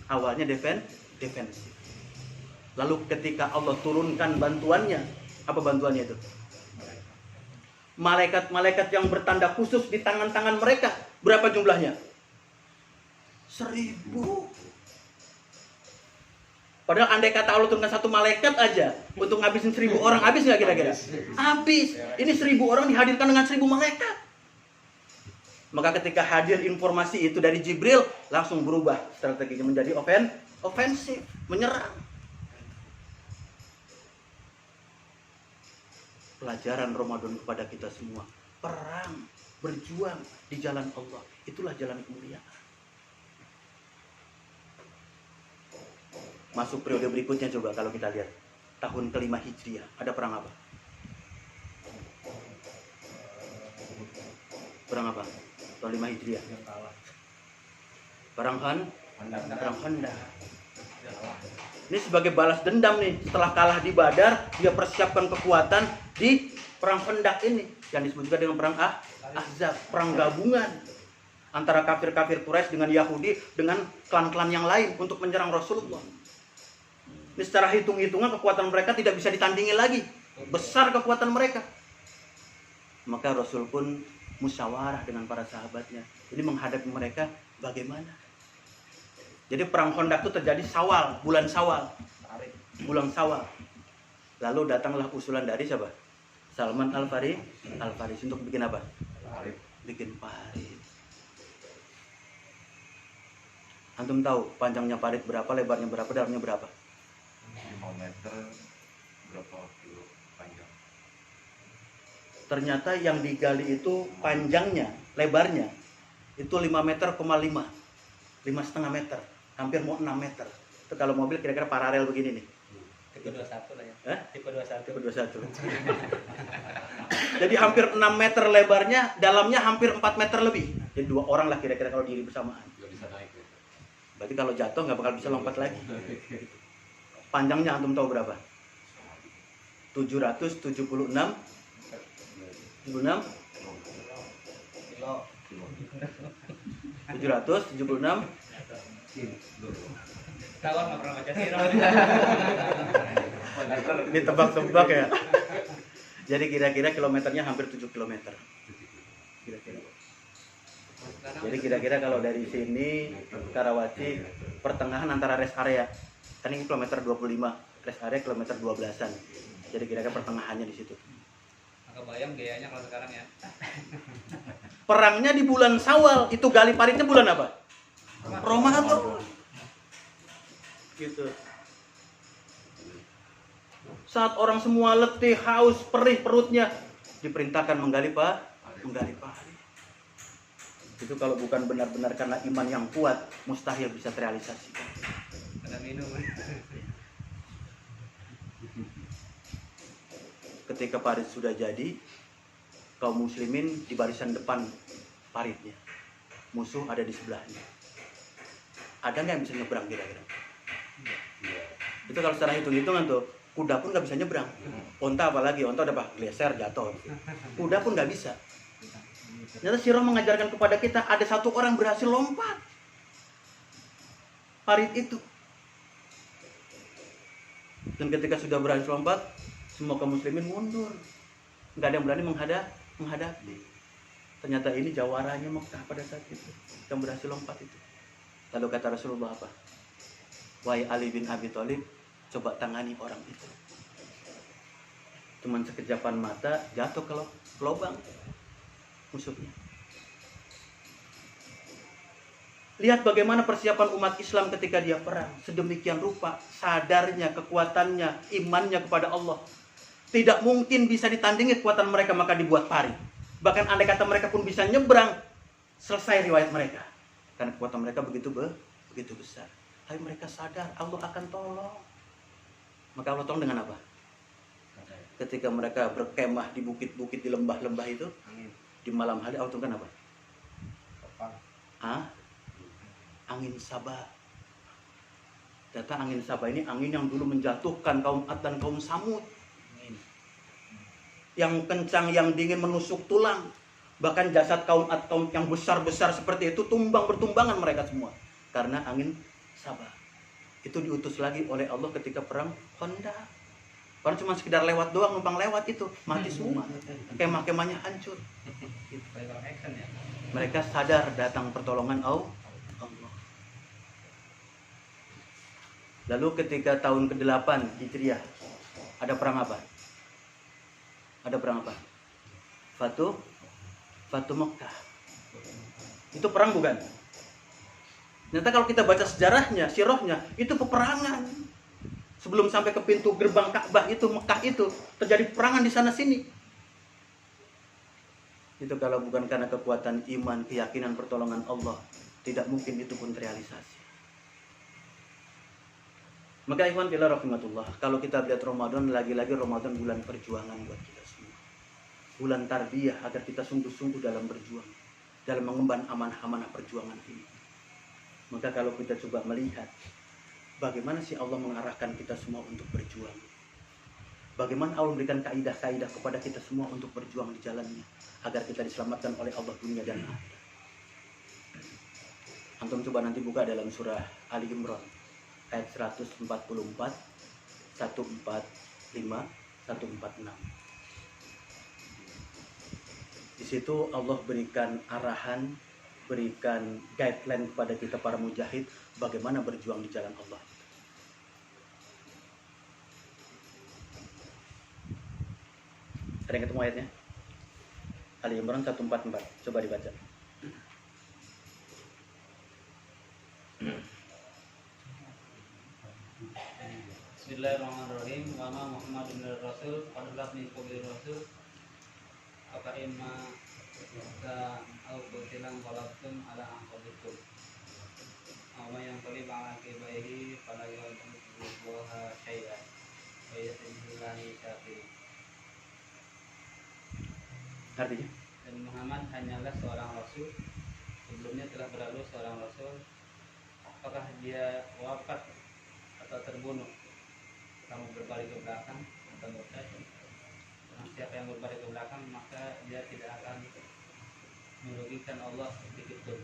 Awalnya defensif. Lalu ketika Allah turunkan bantuannya, apa bantuannya itu? Malaikat-malaikat yang bertanda khusus di tangan-tangan mereka. Berapa jumlahnya? 1000. Padahal andai kata Allah turunkan satu malaikat aja untuk ngabisin 1000 orang, habis nggak kira-kira? Habis. Ini 1000 orang dihadirkan dengan 1000 malaikat. Maka ketika hadir informasi itu dari Jibril, langsung berubah strateginya menjadi ofensif, menyerang. Pelajaran Ramadan kepada kita semua, perang, berjuang di jalan Allah, itulah jalan kemuliaan. Masuk periode berikutnya, coba kalau kita lihat tahun ke-5 Hijriah, ada perang apa? Perang apa? Tahun 5 Hijriah. Perang Khandaq. Ini sebagai balas dendam nih, setelah kalah di Badar, dia persiapkan kekuatan di perang Khandaq ini, yang disebut juga dengan perang Ahzab, perang gabungan antara kafir-kafir Quraisy dengan Yahudi dengan klan-klan yang lain untuk menyerang Rasulullah. Ini secara hitung-hitungan kekuatan mereka tidak bisa ditandingi lagi, besar kekuatan mereka. Maka Rasul pun musyawarah dengan para sahabatnya, ini menghadapi mereka bagaimana? Jadi perang Khandaq itu terjadi Syawal, bulan Syawal. Lalu datanglah usulan dari siapa? Salman Al-Farisi untuk bikin apa? Bikin parit. Antum tahu panjangnya parit berapa, lebarnya berapa, dalamnya berapa? 5 meter, berapa kilo panjang? Ternyata yang digali itu panjangnya, lebarnya itu 5 meter, 5,5 meter. Hampir mau 6 meter. Itu kalau mobil kira-kira paralel begini nih. Tipe 21 lah ya. Hah? Tipe 21. Tipe 21. Jadi hampir 6 meter lebarnya, dalamnya hampir 4 meter lebih. Jadi 2 orang lah kira-kira kalau diri bersamaan. Nggak bisa naik ya. Berarti kalau jatuh nggak bakal bisa lompat lagi. Panjangnya antum tahu berapa? 776 Kilo. 776 Kawan nggak pernah baca sirah. ini tebak-tebak ya. Jadi kira-kira kilometernya hampir 7 kilometer. Kira-kira. Jadi kira-kira kalau dari sini Karawaci pertengahan antara rest area. Kan ini kilometer 25, rest area kilometer 12-an. Jadi kira-kira pertengahannya di situ. Nggak bayang gayanya kalau sekarang ya. Perangnya di bulan Syawal, itu gali paritnya bulan apa? Ramadan. Gitu. Saat orang semua letih, haus, perih perutnya, diperintahkan menggali parit. Itu kalau bukan benar-benar karena iman yang kuat, mustahil bisa terrealisasi. Ada minum. Ketika parit sudah jadi, kaum muslimin di barisan depan paritnya. Musuh ada di sebelahnya. Ada nggak yang bisa nyebrang kira-kira? Itu kalau secara hitung-hitungan tuh, kuda pun nggak bisa nyebrang. Onta apalagi, onta udah geser jatuh. Kuda pun nggak bisa. Ternyata Sirah mengajarkan kepada kita, ada satu orang berhasil lompat parit itu. Dan ketika sudah berhasil lompat, semua kaum muslimin mundur. Nggak ada yang berani menghadapi. Ternyata ini jawaranya Mekah pada saat itu, yang berhasil lompat itu. Lalu kata Rasulullah apa? Wahai Ali bin Abi Thalib, coba tangani orang itu. Cuman sekejapan mata jatuh ke lubang musuhnya. Lihat bagaimana persiapan umat Islam ketika dia perang. Sedemikian rupa sadarnya, kekuatannya, imannya kepada Allah. Tidak mungkin bisa ditandingi kekuatan mereka, maka dibuat parit. Bahkan andai kata mereka pun bisa nyebrang, selesai riwayat mereka. Karena kekuatan mereka begitu besar. Tapi mereka sadar Allah akan tolong. Maka Allah tolong dengan apa? Ketika mereka berkemah di bukit-bukit, di lembah-lembah itu, di malam hari Allah turunkan apa? Angin Sabah. Ternyata angin Sabah ini angin yang dulu menjatuhkan kaum Ad dan kaum Samud. Yang kencang, yang dingin, menusuk tulang. Bahkan jasad kaum Ad, kaum yang besar-besar seperti itu bertumbangan mereka semua. Karena angin Sabah. Itu diutus lagi oleh Allah ketika perang Khandaq. Orang cuma sekedar lewat doang, numpang lewat itu, mati semua. Kemah-kemahnya hancur. Mereka sadar datang pertolongan Allah. Lalu ketika tahun ke-8 Hijriah, ada perang apa? Fatu Mekah. Itu perang bukan? Ternyata kalau kita baca sejarahnya, sirahnya, itu peperangan. Sebelum sampai ke pintu gerbang Ka'bah itu, Mekah itu, terjadi peperangan di sana sini. Itu kalau bukan karena kekuatan iman, keyakinan, pertolongan Allah, tidak mungkin itu pun terrealisasi. Maka ikhwan fillah rahimatullah, kalau kita lihat Ramadan, lagi-lagi Ramadan bulan perjuangan buat kita semua. Bulan tarbiyah agar kita sungguh-sungguh dalam berjuang, dalam mengemban amanah-amanah perjuangan ini. Maka kalau kita coba melihat bagaimana sih Allah mengarahkan kita semua untuk berjuang, bagaimana Allah memberikan kaidah-kaidah kepada kita semua untuk berjuang di jalannya, agar kita diselamatkan oleh Allah dunia dan akhirat. Antum coba nanti buka dalam surah Ali Imran ayat 144, 145, 146. Di situ Allah berikan arahan, berikan guideline kepada kita para mujahid bagaimana berjuang di jalan Allah. Ada yang ketemu ayatnya? Ali Imran 144. Coba dibaca. Bismillahirrahmanirrahim. Wa ma Muhammadun rasul qad khalat min qablihi rasul afa imma au qutilan qalabtum ala aqabikum aw yang qalib ala kibaihi fala yu'adhibuha syai'an wa yasbillahi syafirin. Artinya? Dan Muhammad hanyalah seorang rasul, sebelumnya telah berlalu seorang rasul. Apakah dia wafat atau terbunuh, kamu berbalik ke belakang atau murtad? Siapa yang berbalik ke belakang maka dia tidak akan merugikan Allah sedikit pun.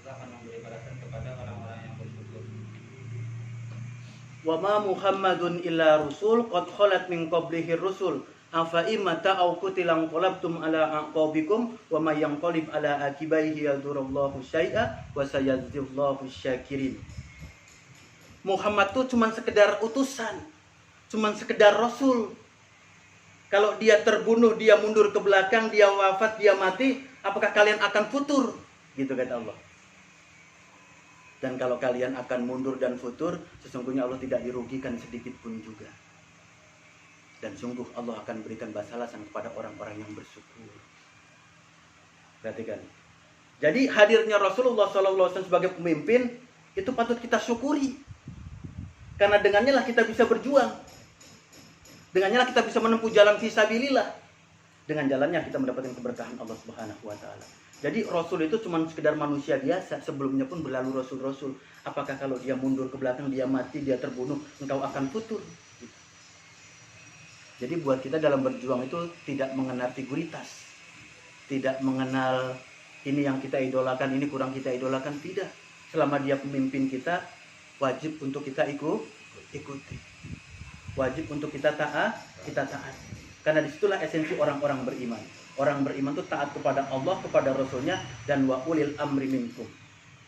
Allah akan memberi balasan kepada orang-orang yang bersyukur. Wa ma Muhammadun illa rasul qad khalat min qablihi rusul afa imata au qutilan qalabtum ala aqabikum wa may yanqalib ala akibaihi yadurullahu syai'a wa sayajzillahu syakirin. Muhammad tuh cuman sekedar utusan, cuman sekedar rasul. Kalau dia terbunuh, dia mundur ke belakang, dia wafat, dia mati, apakah kalian akan futur? Gitu kata Allah. Dan kalau kalian akan mundur dan futur, sesungguhnya Allah tidak dirugikan sedikit pun juga. Dan sungguh Allah akan berikan balasan kepada orang-orang yang bersyukur. Perhatikan. Jadi hadirnya Rasulullah SAW sebagai pemimpin itu patut kita syukuri. Karena dengannya lah kita bisa berjuang. Dengannya lah kita bisa menempuh jalan fisabilillah. Dengan jalannya kita mendapatkan keberkahan Allah Subhanahu wa taala. Jadi Rasul itu cuma sekedar manusia biasa, sebelumnya pun berlalu Rasul-Rasul. Apakah kalau dia mundur ke belakang, dia mati, dia terbunuh, engkau akan futur? Jadi buat kita dalam berjuang itu tidak mengenal figuritas. Tidak mengenal ini yang kita idolakan, ini kurang kita idolakan, tidak. Selama dia pemimpin kita, wajib untuk kita ikuti. Wajib untuk kita taat. Karena disitulah esensi orang-orang beriman. Orang beriman itu taat kepada Allah, kepada Rasulnya, dan wa ulil amri minkum.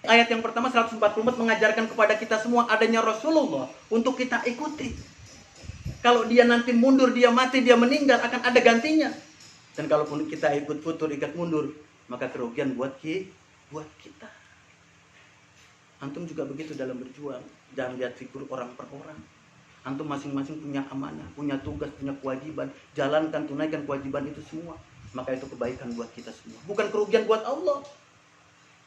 Ayat yang pertama 144 mengajarkan kepada kita semua adanya Rasulullah untuk kita ikuti. Kalau dia nanti mundur, dia mati, dia meninggal, akan ada gantinya. Dan kalaupun kita ikut futur, ikut mundur, maka kerugian buat kita. Antum juga begitu dalam berjuang. Jangan lihat figur orang per orang. Antum masing-masing punya amanah, punya tugas, punya kewajiban. Jalankan, tunaikan kewajiban itu semua. Maka itu kebaikan buat kita semua. Bukan kerugian buat Allah.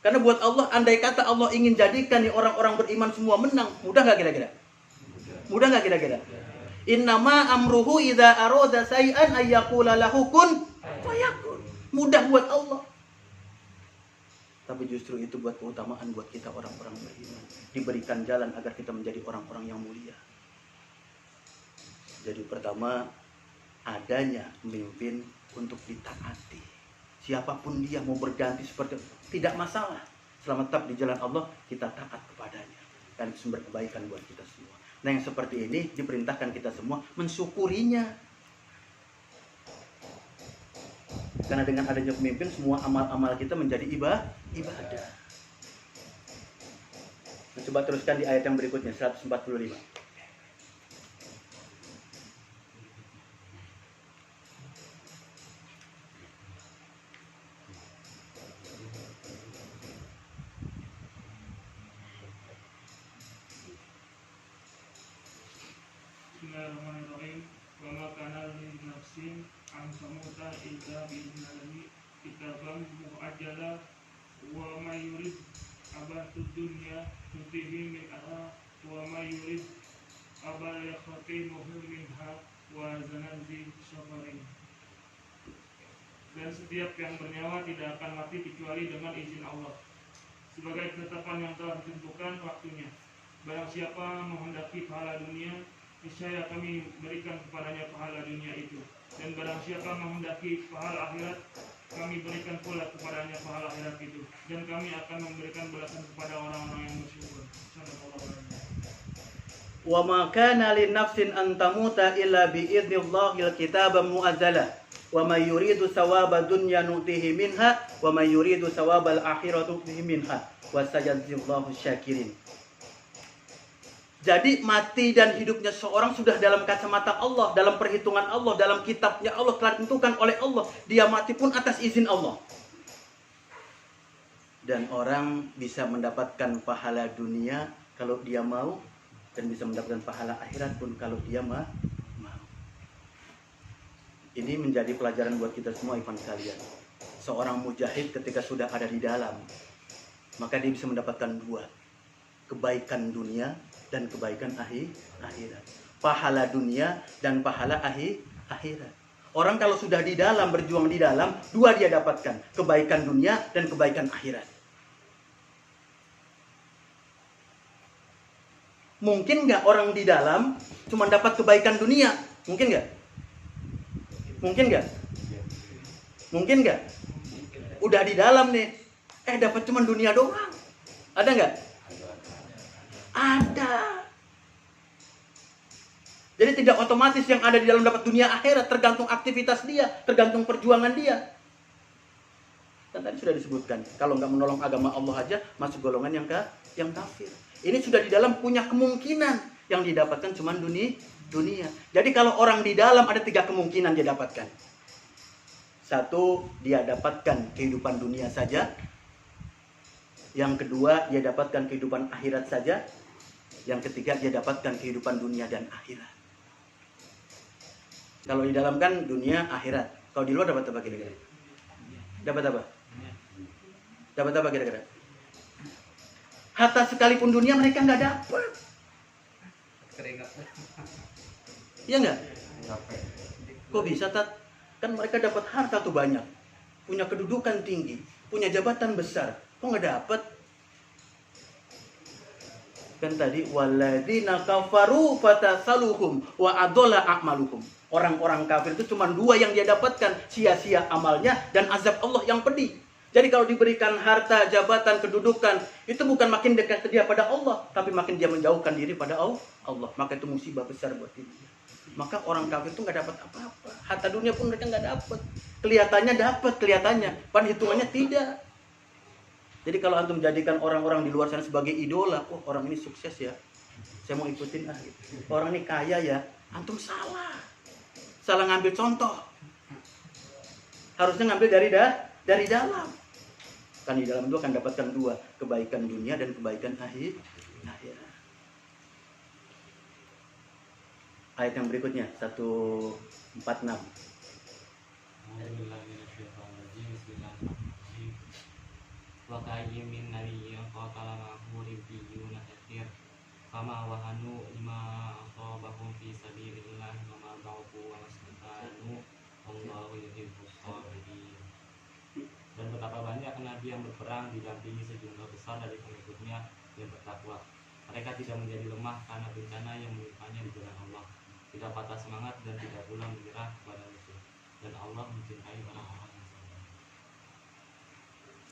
Karena buat Allah, andai kata Allah ingin jadikan nih orang-orang beriman semua menang, mudah nggak kira-kira? Mudah nggak kira-kira? Innama amruhu idza arada say'an ayyaqula lahu kun fayakun. Mudah buat Allah. Tapi justru itu buat keutamaan buat kita orang-orang beriman. Diberikan jalan agar kita menjadi orang-orang yang mulia. Jadi pertama, adanya pemimpin untuk ditaati. Siapapun dia mau berganti seperti itu, tidak masalah. Selama tetap di jalan Allah, kita taat kepadanya. Dan sumber kebaikan buat kita semua. Nah yang seperti ini diperintahkan kita semua mensyukurinya. Karena dengan adanya pemimpin, semua amal-amal kita menjadi ibadah. Nah, coba teruskan di ayat yang berikutnya, 145. Bismillahirrahmanirrahim. Wa ma kana li nafsin an tamuta illa bi idznillah kitaban muajjala wa may yurid abatud dunya nutihi min aha wa may yurid abal yakhatimuhu minha wa zananzi syafarin. Dan setiap yang bernyawa tidak akan mati kecuali dengan izin Allah, sebagai ketetapan yang telah ditentukan waktunya. Barang siapa menghendaki pahala dunia, niscaya kami berikan kepadanya pahala dunia itu. Dan barang siapa menghendaki pahala akhirat, kami berikan pula kepadanya pahala akhirat itu. Dan kami akan memberikan balasan kepada orang-orang yang bersyukur. Wa ma kana lin nafsin an tamuta illa bi idznillahil kitaban muazzala. Wa may yuridu thawaba dunya nutihi minha wa may yuridu thawabal akhirati nutihi minha wa sayajzillahu syakirin. Jadi mati dan hidupnya seorang sudah dalam kacamata Allah, dalam perhitungan Allah, dalam kitabnya Allah telah ditentukan oleh Allah. Dia mati pun atas izin Allah. Dan orang bisa mendapatkan pahala dunia kalau dia mau, dan bisa mendapatkan pahala akhirat pun kalau dia mau. Ini menjadi pelajaran buat kita semua, ikhwan sekalian. Seorang mujahid ketika sudah ada di dalam, maka dia bisa mendapatkan dua, kebaikan dunia dan kebaikan akhirat. Pahala dunia dan pahala akhirat. Orang kalau sudah di dalam, berjuang di dalam, dua dia dapatkan, kebaikan dunia dan kebaikan akhirat. Mungkin nggak orang di dalam cuma dapat kebaikan dunia? Mungkin nggak? Mungkin nggak? Mungkin nggak? Udah di dalam nih, dapat cuma dunia doang. Ada nggak? Ada. Jadi tidak otomatis yang ada di dalam dapat dunia akhirat, tergantung aktivitas dia, tergantung perjuangan dia. Dan tadi sudah disebutkan, kalau nggak menolong agama Allah aja, masuk golongan yang kafir. Ini sudah di dalam punya kemungkinan, yang didapatkan cuma dunia. Jadi kalau orang di dalam ada 3 kemungkinan dia dapatkan. 1, dia dapatkan kehidupan dunia saja. Yang kedua, dia dapatkan kehidupan akhirat saja. Yang ketiga, dia dapatkan kehidupan dunia dan akhirat. Kalau di dalam kan dunia akhirat. Kalau di luar dapat apa kira-kira? Dapat apa? Dapat apa kira-kira? Harta sekalipun dunia mereka nggak dapat. Iya nggak? Kok bisa, Tat? Kan mereka dapat harta tuh banyak, punya kedudukan tinggi, punya jabatan besar. Kok nggak dapat? Kan tadi walladzina kafaru fatasaluhum wa adalla a'maluhum. Orang-orang kafir itu cuma 2 yang dia dapatkan, sia-sia amalnya dan azab Allah yang pedih. Jadi kalau diberikan harta, jabatan, kedudukan, itu bukan makin dekat dia pada Allah, tapi makin dia menjauhkan diri pada Allah. Maka itu musibah besar buat dia. Maka orang kafir itu nggak dapat apa-apa. Harta dunia pun mereka nggak dapat. Kelihatannya, padahal hitungannya tidak. Jadi kalau antum jadikan orang-orang di luar sana sebagai idola, oh orang ini sukses ya, saya mau ikutin gitu. Orang ini kaya ya, antum salah ngambil contoh. Harusnya ngambil dari dalam. Kan di dalam itu akan dapatkan 2, kebaikan dunia dan kebaikan akhirat. Ayat yang berikutnya 146. wa ka'ayyin min nabiyyin qatala ma'ahu ribbiyuna katsir fama wahanu lima asabahum fi sabilillah wa ma dha'ufu wa mastakanu wallahu yuhibbus sabirin. Dan betapa banyak nabi yang berperang didampingi sejumlah besar dari pengikutnya yang bertakwa. Mereka tidak menjadi lemah karena bencana yang menimpanya di jalan Allah, tidak patah semangat dan tidak pula menyerah kepada musuh. Dan Allah mencintai orang-orang yang sabar.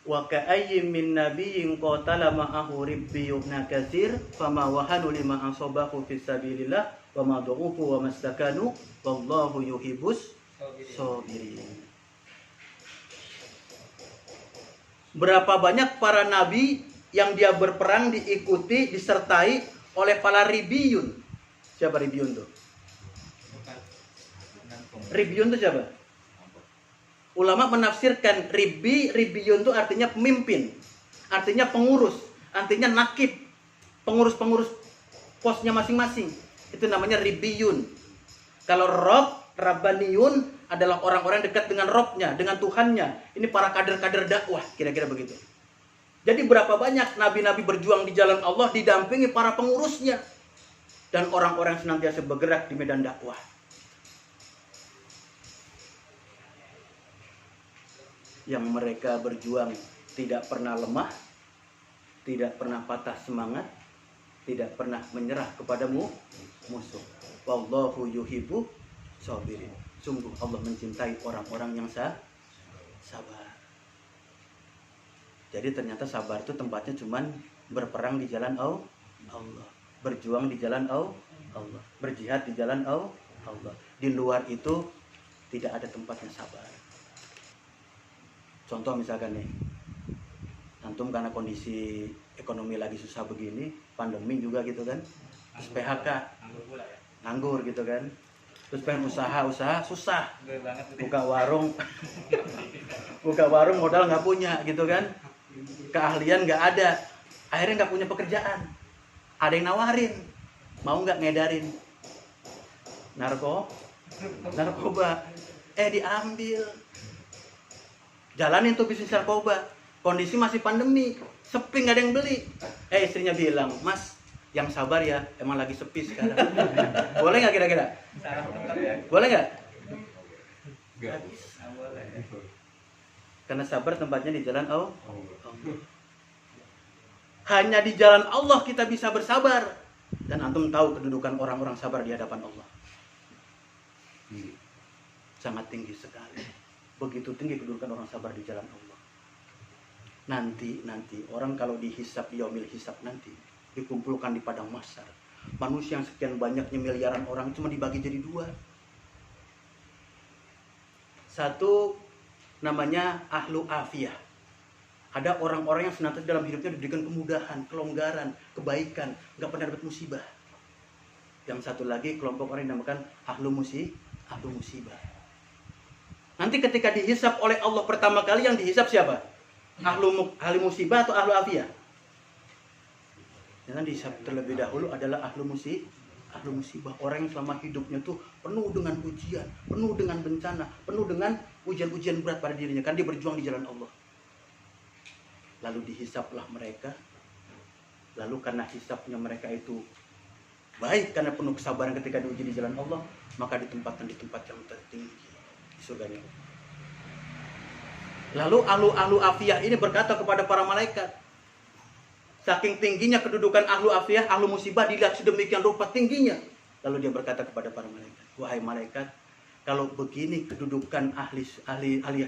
Wa ka'ayyin min nabiyyin qatala ma'ahu ribbiyun katsir fama wahanu lima asabahu fis sabilillah wa ma dha'ufu wa mastakanu wallahu yuhibbus sabirin. Berapa banyak para nabi yang dia berperang diikuti disertai oleh para ribiyun. Siapa ribiyun tuh? Ribiyun tuh siapa? Ulama menafsirkan ribiyun itu artinya pemimpin, artinya pengurus, artinya nakib, pengurus-pengurus posnya masing-masing. Itu namanya ribiyun. Kalau rabbaniyun adalah orang-orang dekat dengan Robnya, dengan Tuhannya. Ini para kader-kader dakwah, kira-kira begitu. Jadi berapa banyak nabi-nabi berjuang di jalan Allah didampingi para pengurusnya dan orang-orang senantiasa bergerak di medan dakwah. Yang mereka berjuang tidak pernah lemah, tidak pernah patah semangat, tidak pernah menyerah kepada musuh. Wallahu yuhibbu sabirin. Sungguh Allah mencintai orang-orang yang sabar. Jadi ternyata sabar itu tempatnya cuman berperang di jalan Allah, berjuang di jalan Allah, berjihad di jalan Allah. Di luar itu tidak ada tempatnya sabar. Contoh misalkan nih, antum karena kondisi ekonomi lagi susah begini, pandemi juga gitu kan, terus PHK, nganggur gitu kan, terus pengen usaha susah, buka warung modal nggak punya gitu kan, keahlian nggak ada, akhirnya nggak punya pekerjaan, ada yang nawarin, mau nggak ngedarin narkoba, diambil. Jalanin tuh bisnis narkoba, kondisi masih pandemi, sepi nggak ada yang beli. Istrinya bilang, Mas, yang sabar ya, emang lagi sepi sekarang. Boleh nggak kira-kira? Boleh nggak? Nggak bisa. Karena sabar tempatnya di jalan Allah. Hanya di jalan Allah kita bisa bersabar. Dan antum tahu kedudukan orang-orang sabar di hadapan Allah. Sangat tinggi sekali. Begitu tinggi kedudukan orang sabar di jalan Allah. Nanti orang kalau dihisab yaumil hisab nanti dikumpulkan di padang mahsyar. Manusia yang sekian banyaknya miliaran orang cuma dibagi jadi dua. Satu namanya ahlu afiyah. Ada orang-orang yang senantiasa dalam hidupnya diberikan kemudahan, kelonggaran, kebaikan, nggak pernah dapat musibah. Yang satu lagi kelompok orang yang dinamakan ahlu musibah. Nanti ketika dihisab oleh Allah pertama kali yang dihisab siapa? Ahli musibah atau ahlu afiyah? Yang dihisab terlebih dahulu adalah ahlu musibah. Orang yang selama hidupnya tuh penuh dengan ujian, penuh dengan bencana, penuh dengan ujian-ujian berat pada dirinya. Kan dia berjuang di jalan Allah. Lalu dihisablah mereka. Lalu karena hisabnya mereka itu baik, karena penuh kesabaran ketika diuji di jalan Allah, maka ditempatkan di tempat yang tertinggi di surganya. Lalu ahlu afiyah ini berkata kepada para malaikat, saking tingginya kedudukan ahlu afiyah, ahlu musibah dilihat sedemikian rupa tingginya. Lalu dia berkata kepada para malaikat, wahai malaikat, kalau begini kedudukan ahli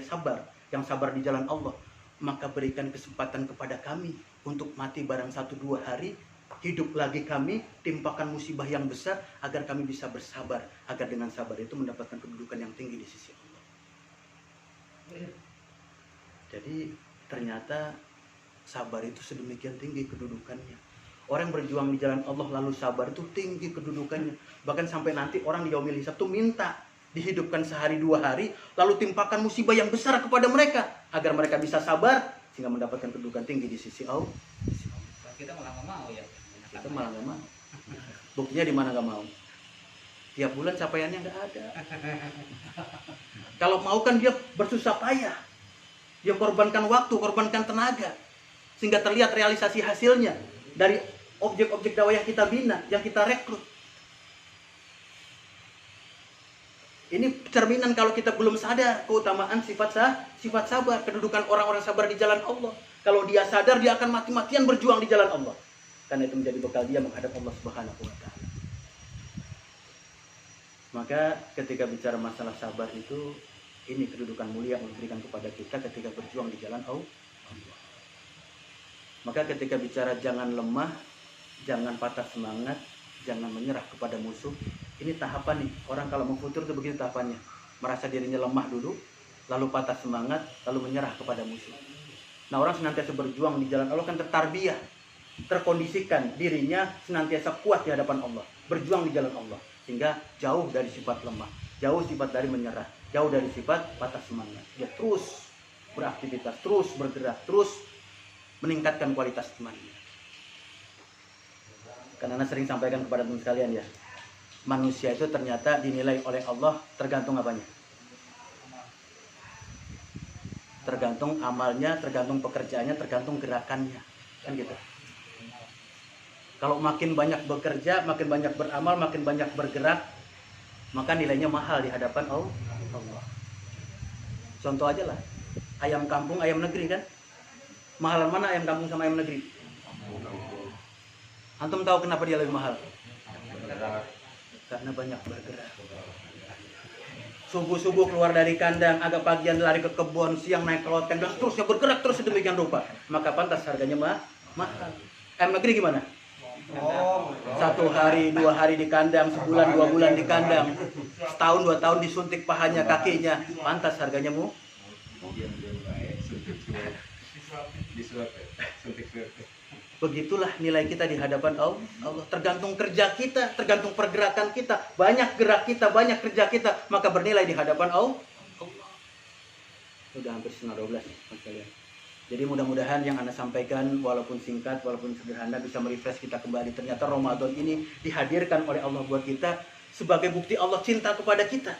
sabar, yang sabar di jalan Allah, maka berikan kesempatan kepada kami untuk mati barang 1-2 hari, hidup lagi kami, timpakan musibah yang besar agar kami bisa bersabar, agar dengan sabar itu mendapatkan kedudukan yang tinggi di sisi Allah. Jadi ternyata sabar itu sedemikian tinggi kedudukannya. Orang berjuang di jalan Allah lalu sabar itu tinggi kedudukannya. Bahkan sampai nanti orang di yaumil hisab itu minta dihidupkan sehari 2 hari, lalu timpakan musibah yang besar kepada mereka agar mereka bisa sabar sehingga mendapatkan kedudukan tinggi di sisi Allah. Kita malah nggak mau ya. Kita malah nggak mau. Buktinya di mana nggak mau? Tiap bulan capaiannya nggak ada. Kalau mau kan dia bersusah payah, dia korbankan waktu, korbankan tenaga. sehingga terlihat realisasi hasilnya dari objek-objek dakwah yang kita bina, yang kita rekrut. Ini cerminan kalau kita belum sadar keutamaan sifat sabar, kedudukan orang-orang sabar di jalan Allah. Kalau dia sadar, dia akan mati-matian berjuang di jalan Allah. Karena itu menjadi bekal dia menghadap Allah Subhanahu wa Ta'ala. Maka ketika bicara masalah sabar itu, ini kedudukan mulia yang diberikan kepada kita ketika berjuang di jalan Allah. Maka ketika bicara jangan lemah, jangan patah semangat, jangan menyerah kepada musuh. Ini tahapan nih, orang kalau mau futur itu begitu tahapannya. Merasa dirinya lemah dulu, lalu patah semangat, lalu menyerah kepada musuh. Nah, orang senantiasa berjuang di jalan Allah kan tertarbiyah, terkondisikan dirinya senantiasa kuat di hadapan Allah, berjuang di jalan Allah, sehingga jauh dari sifat lemah, jauh sifat dari menyerah, jauh dari sifat patah semangat. Dia terus beraktivitas, terus bergerak, terus meningkatkan kualitas imannya. Karena Anda sering sampaikan kepada teman sekalian ya, manusia itu ternyata dinilai oleh Allah tergantung apanya? Tergantung amalnya, tergantung pekerjaannya, tergantung gerakannya. Kan gitu. Kalau makin banyak bekerja, makin banyak beramal, makin banyak bergerak, maka nilainya mahal di hadapan Allah. Contoh aja lah, ayam kampung, ayam negeri kan? Mahalan mana ayam kampung sama ayam negeri? Antum tahu kenapa dia lebih mahal? Karena banyak bergerak. Subuh-subuh keluar dari kandang, agak pagian lari ke kebun, siang naik ke loteng, dan seterusnya bergerak terus sedemikian rupa. Maka pantas harganya mahal. Ayam negeri gimana? 1 hari, 2 hari di kandang, sebulan, 2 bulan di kandang, setahun, 2 tahun disuntik pahanya, kakinya, pantas harganya Begitulah nilai kita di hadapan Allah. Tergantung kerja kita, tergantung pergerakan kita. Banyak gerak kita, banyak kerja kita, maka bernilai di hadapan Allah. Sudah hampir 11:30 sekalian. Jadi mudah-mudahan yang Anda sampaikan walaupun singkat, walaupun sederhana bisa merefresh kita kembali. Ternyata Ramadan ini dihadirkan oleh Allah buat kita sebagai bukti Allah cinta kepada kita.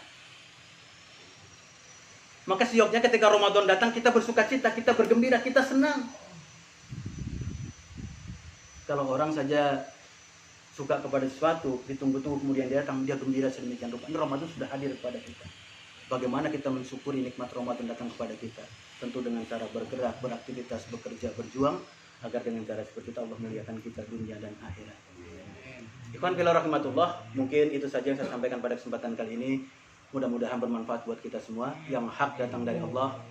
Maka seyoknya ketika Ramadan datang kita bersuka cita, kita bergembira, kita senang. Kalau orang saja suka kepada sesuatu, ditunggu-tunggu kemudian dia datang, dia gembira sedemikian rupa. Ini Ramadan sudah hadir kepada kita. Bagaimana kita mensyukuri nikmat Ramadan datang kepada kita? Tentu dengan cara bergerak, beraktivitas, bekerja, berjuang, agar dengan cara seperti itu Allah muliakan kita dunia dan akhirat. Ikhwan fillah rahimatullah, mungkin itu saja yang saya sampaikan pada kesempatan kali ini. Mudah-mudahan bermanfaat buat kita semua. Yang hak datang dari Allah,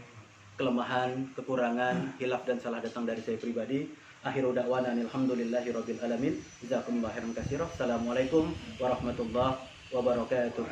kelemahan, kekurangan, hilaf dan salah datang dari saya pribadi. Akhiru da'wana alhamdulillahirabbil alamin. Jazakumullahu khairan katsiran. Assalamualaikum warahmatullahi wabarakatuh.